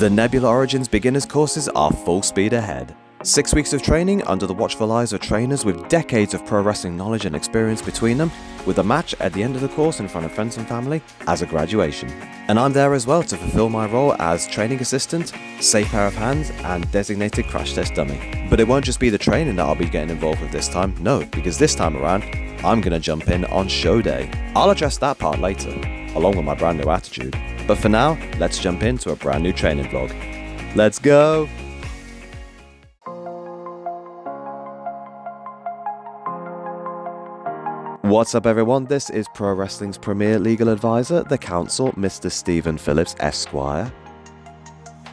The NEBULA Origins beginners courses are full speed ahead. 6 weeks of training under the watchful eyes of trainers with decades of pro wrestling knowledge and experience between them, with a match at the end of the course in front of friends and family as a graduation. And I'm there as well to fulfill my role as training assistant, safe pair of hands, and designated crash test dummy. But it won't just be the training that I'll be getting involved with this time, no, because this time around, I'm gonna jump in on show day. I'll address that part later, along with my brand new attitude. But for now, let's jump into a brand new training vlog. Let's go! What's up everyone, this is Pro Wrestling's premier legal advisor, the counsel, Mr. Stephen Phillips, Esquire.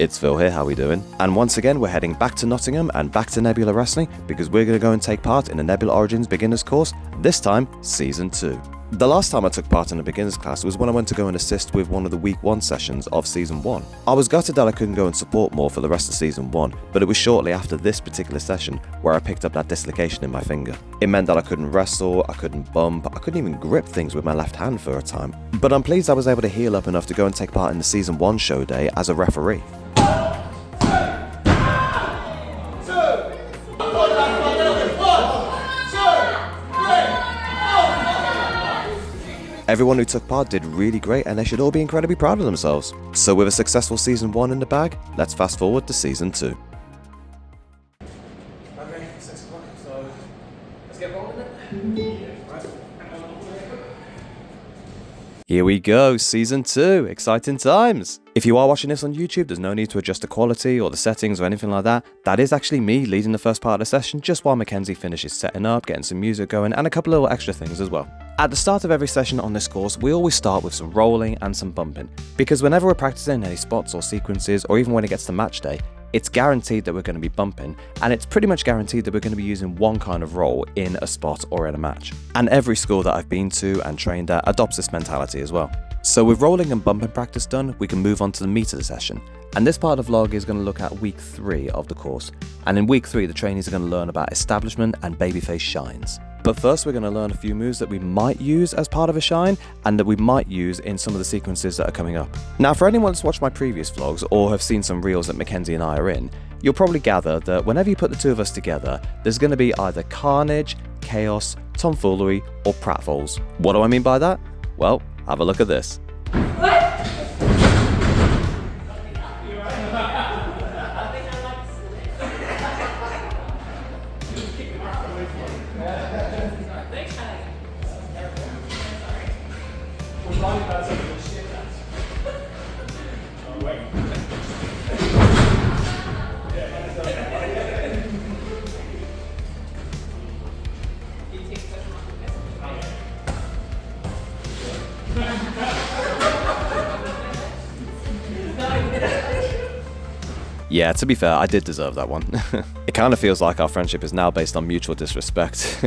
It's Phil here, how we doing? And once again, we're heading back to Nottingham and back to NEBULA Wrestling because we're going to go and take part in the NEBULA Origins beginners course, this time, Season 2. The last time I took part in a beginners class was when I went to go and assist with one of the week 1 sessions of Season 1. I was gutted that I couldn't go and support more for the rest of Season 1, but it was shortly after this particular session where I picked up that dislocation in my finger. It meant that I couldn't wrestle, I couldn't bump, I couldn't even grip things with my left hand for a time. But I'm pleased I was able to heal up enough to go and take part in the Season 1 show day as a referee. Everyone who took part did really great and they should all be incredibly proud of themselves. So with a successful Season 1 in the bag, let's fast forward to Season 2. Okay, 6 o'clock, so let's get rolling then. Right. Here we go, Season 2, exciting times! If you are watching this on YouTube, there's no need to adjust the quality or the settings or anything like that. That is actually me leading the first part of the session just while Mackenzie finishes setting up, getting some music going, and a couple of little extra things as well. At the start of every session on this course, we always start with some rolling and some bumping, because whenever we're practicing any spots or sequences, or even when it gets to match day, it's guaranteed that we're going to be bumping, and it's pretty much guaranteed that we're going to be using one kind of roll in a spot or in a match. And every school that I've been to and trained at adopts this mentality as well. So with rolling and bumping practice done, we can move on to the meat of the session. And this part of the vlog is going to look at week 3 of the course. And in week 3, the trainees are going to learn about establishment and babyface shines. But first we're going to learn a few moves that we might use as part of a shine and that we might use in some of the sequences that are coming up. Now for anyone that's watched my previous vlogs or have seen some reels that Mackenzie and I are in, you'll probably gather that whenever you put the two of us together, there's going to be either carnage, chaos, tomfoolery or pratfalls. What do I mean by that? Well, have a look at this. Yeah, to be fair, I did deserve that one. It kind of feels like our friendship is now based on mutual disrespect.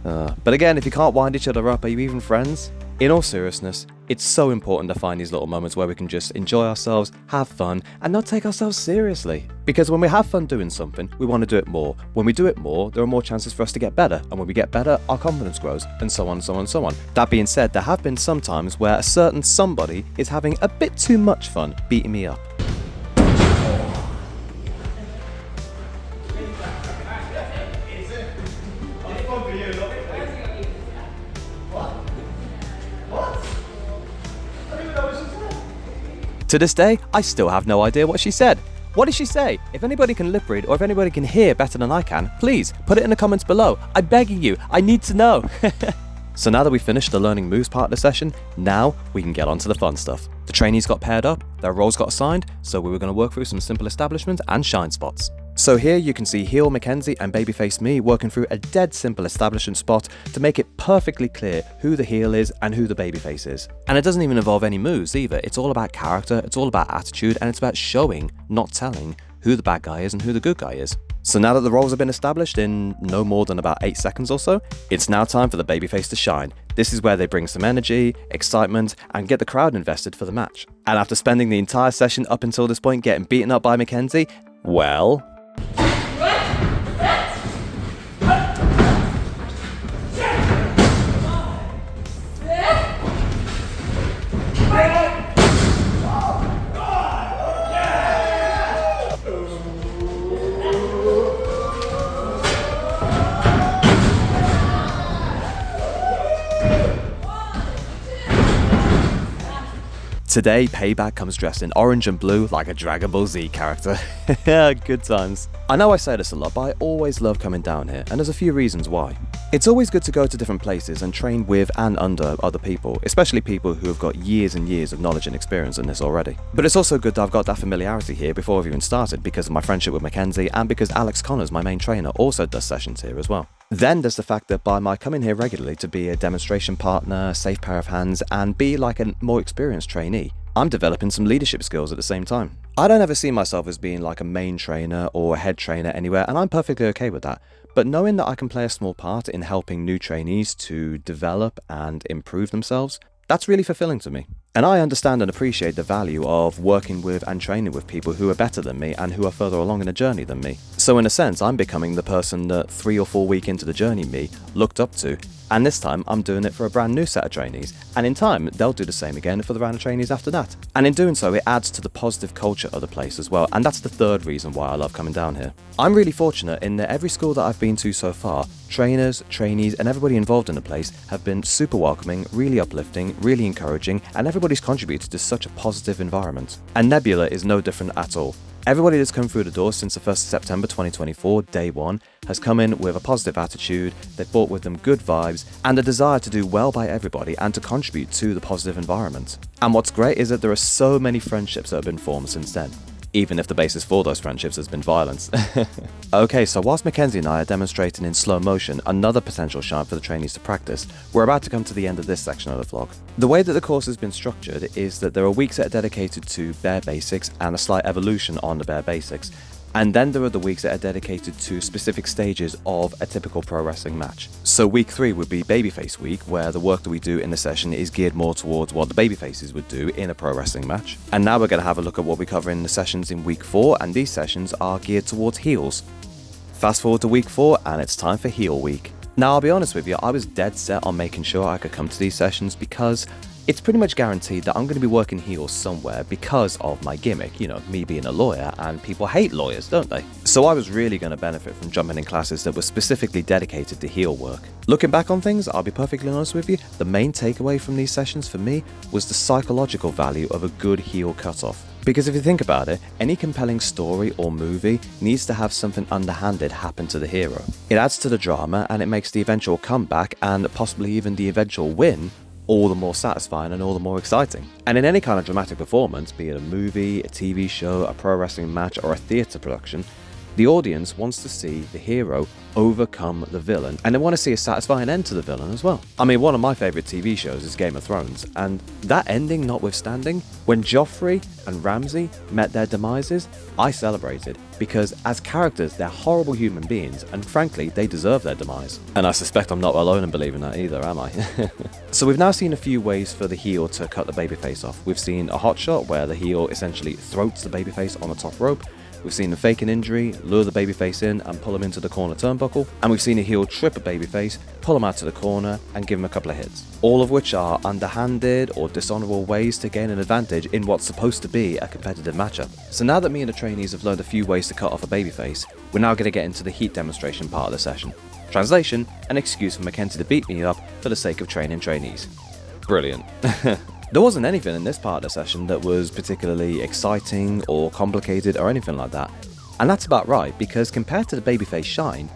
But again, if you can't wind each other up, are you even friends? In all seriousness, it's so important to find these little moments where we can just enjoy ourselves, have fun, and not take ourselves seriously. Because when we have fun doing something, we want to do it more. When we do it more, there are more chances for us to get better. And when we get better, our confidence grows, and so on, so on, so on. That being said, there have been some times where a certain somebody is having a bit too much fun beating me up. To this day, I still have no idea what she said. What did she say? If anybody can lip read or if anybody can hear better than I can, please put it in the comments below. I'm begging you, I need to know. So now that we've finished the learning moves part of the session, now we can get on to the fun stuff. The trainees got paired up, their roles got assigned, so we were going to work through some simple establishment and shine spots. So here you can see heel Mackenzie and babyface me working through a dead simple establishment spot to make it perfectly clear who the heel is and who the babyface is. And it doesn't even involve any moves either, it's all about character, it's all about attitude, and it's about showing, not telling, who the bad guy is and who the good guy is. So now that the roles have been established in no more than about 8 seconds or so, it's now time for the babyface to shine. This is where they bring some energy, excitement, and get the crowd invested for the match. And after spending the entire session up until this point getting beaten up by Mackenzie, well... Today, Payback comes dressed in orange and blue like a Dragon Ball Z character. Good times. I know I say this a lot, but I always love coming down here, and there's a few reasons why. It's always good to go to different places and train with and under other people, especially people who have got years and years of knowledge and experience in this already. But it's also good that I've got that familiarity here before I've even started because of my friendship with Mackenzie and because Alex Connors, my main trainer, also does sessions here as well. Then there's the fact that by my coming here regularly to be a demonstration partner, safe pair of hands, and be like a more experienced trainee, I'm developing some leadership skills at the same time. I don't ever see myself as being like a main trainer or a head trainer anywhere, and I'm perfectly okay with that. But knowing that I can play a small part in helping new trainees to develop and improve themselves, that's really fulfilling to me. And I understand and appreciate the value of working with and training with people who are better than me and who are further along in the journey than me. So in a sense, I'm becoming the person that 3 or 4 weeks into the journey me looked up to. And this time, I'm doing it for a brand new set of trainees. And in time, they'll do the same again for the round of trainees after that. And in doing so, it adds to the positive culture of the place as well. And that's the third reason why I love coming down here. I'm really fortunate in that every school that I've been to so far, trainers, trainees, and everybody involved in the place have been super welcoming, really uplifting, really encouraging, and everybody's contributed to such a positive environment. And Nebula is no different at all. Everybody that's come through the door since the 1st of September 2024, day one, has come in with a positive attitude, they've brought with them good vibes, and a desire to do well by everybody and to contribute to the positive environment. And what's great is that there are so many friendships that have been formed since then, even if the basis for those friendships has been violence. Okay, so whilst Mackenzie and I are demonstrating in slow motion another potential shine for the trainees to practice, we're about to come to the end of this section of the vlog. The way that the course has been structured is that there are weeks that are dedicated to bare basics and a slight evolution on the bare basics. And then there are the weeks that are dedicated to specific stages of a typical pro wrestling match. So week 3 would be babyface week, where the work that we do in the session is geared more towards what the babyfaces would do in a pro wrestling match. And now we're going to have a look at what we cover in the sessions in week 4, and these sessions are geared towards heels. Fast forward to week 4, and it's time for heel week. Now I'll be honest with you, I was dead set on making sure I could come to these sessions because it's pretty much guaranteed that I'm going to be working heels somewhere because of my gimmick, you know, me being a lawyer, and people hate lawyers, don't they? So I was really going to benefit from jumping in classes that were specifically dedicated to heel work. Looking back on things, I'll be perfectly honest with you, the main takeaway from these sessions for me was the psychological value of a good heel cutoff. Because if you think about it, any compelling story or movie needs to have something underhanded happen to the hero. It adds to the drama and it makes the eventual comeback and possibly even the eventual win all the more satisfying and all the more exciting. And in any kind of dramatic performance, be it a movie, a TV show, a pro wrestling match, or a theatre production, the audience wants to see the hero overcome the villain, and they want to see a satisfying end to the villain as well. I mean, one of my favourite TV shows is Game of Thrones, and that ending notwithstanding, when Joffrey and Ramsay met their demises, I celebrated, because as characters, they're horrible human beings, and frankly, they deserve their demise. And I suspect I'm not alone in believing that either, am I? So we've now seen a few ways for the heel to cut the babyface off. We've seen a hot shot where the heel essentially throats the babyface on the top rope. We've seen a fake an injury, lure the babyface in and pull him into the corner turnbuckle, and we've seen a heel trip a babyface, pull him out to the corner and give him a couple of hits. All of which are underhanded or dishonourable ways to gain an advantage in what's supposed to be a competitive matchup. So now that me and the trainees have learned a few ways to cut off a babyface, we're now going to get into the heat demonstration part of the session. Translation, an excuse for Mackenzie to beat me up for the sake of training trainees. Brilliant. There wasn't anything in this part of the session that was particularly exciting or complicated or anything like that. And that's about right, because compared to the babyface shine,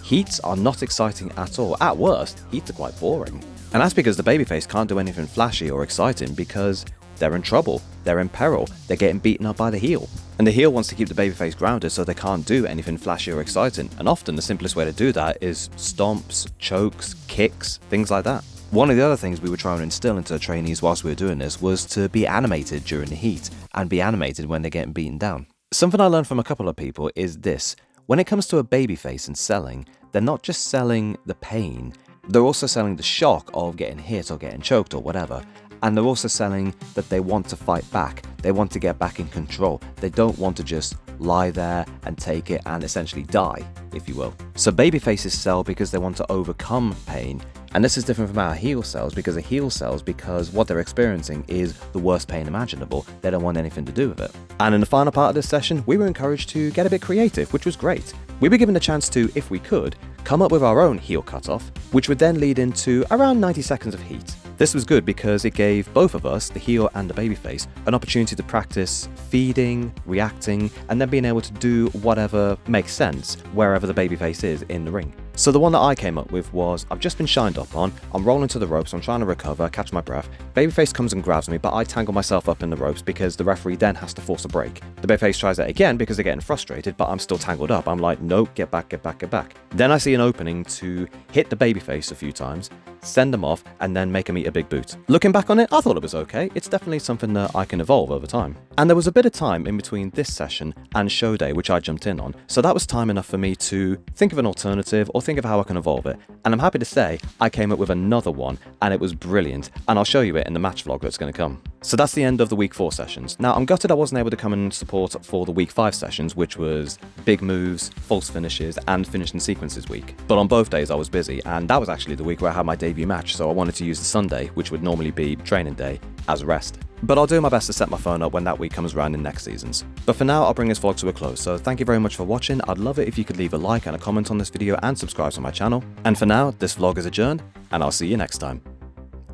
heats are not exciting at all. At worst, heats are quite boring. And that's because the babyface can't do anything flashy or exciting because they're in trouble, they're in peril, they're getting beaten up by the heel. And the heel wants to keep the babyface grounded so they can't do anything flashy or exciting. And often the simplest way to do that is stomps, chokes, kicks, things like that. One of the other things we were trying to instill into the trainees whilst we were doing this was to be animated during the heat and be animated when they're getting beaten down. Something I learned from a couple of people is this: when it comes to a babyface and selling, they're not just selling the pain, they're also selling the shock of getting hit or getting choked or whatever. And they're also selling that they want to fight back, they want to get back in control, they don't want to just lie there and take it and essentially die, if you will. So babyfaces sell because they want to overcome pain. And this is different from our heel sells, because a heel sells because what they're experiencing is the worst pain imaginable. They don't want anything to do with it. And in the final part of this session, we were encouraged to get a bit creative, which was great. We were given a chance to, if we could, come up with our own heel cutoff, which would then lead into around 90 seconds of heat. This was good because it gave both of us, the heel and the babyface, an opportunity to practice feeding, reacting, and then being able to do whatever makes sense wherever the babyface is in the ring. So the one that I came up with was, I've just been shined up on, I'm rolling to the ropes, I'm trying to recover, catch my breath. Babyface comes and grabs me, but I tangle myself up in the ropes because the referee then has to force a break. The babyface tries that again because they're getting frustrated, but I'm still tangled up. I'm like, no, get back, get back, get back. Then I see an opening to hit the babyface a few times, send them off, and then make him eat a big boot. Looking back on it, I thought it was okay. It's definitely something that I can evolve over time. And there was a bit of time in between this session and show day, which I jumped in on. So that was time enough for me to think of an alternative or think of how I can evolve it. And I'm happy to say I came up with another one and it was brilliant. And I'll show you it in the match vlog that's going to come. So that's the end of the week 4 sessions. Now I'm gutted I wasn't able to come and support for the week 5 sessions, which was big moves, false finishes, and finishing sequences week. But on both days I was busy, and that was actually the week where I had my debut match, so I wanted to use the Sunday, which would normally be training day, as rest. But I'll do my best to set my phone up when that week comes around in next seasons. But for now, I'll bring this vlog to a close, so thank you very much for watching. I'd love it if you could leave a like and a comment on this video and subscribe to my channel. And for now, this vlog is adjourned, and I'll see you next time.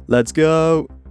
Let's go!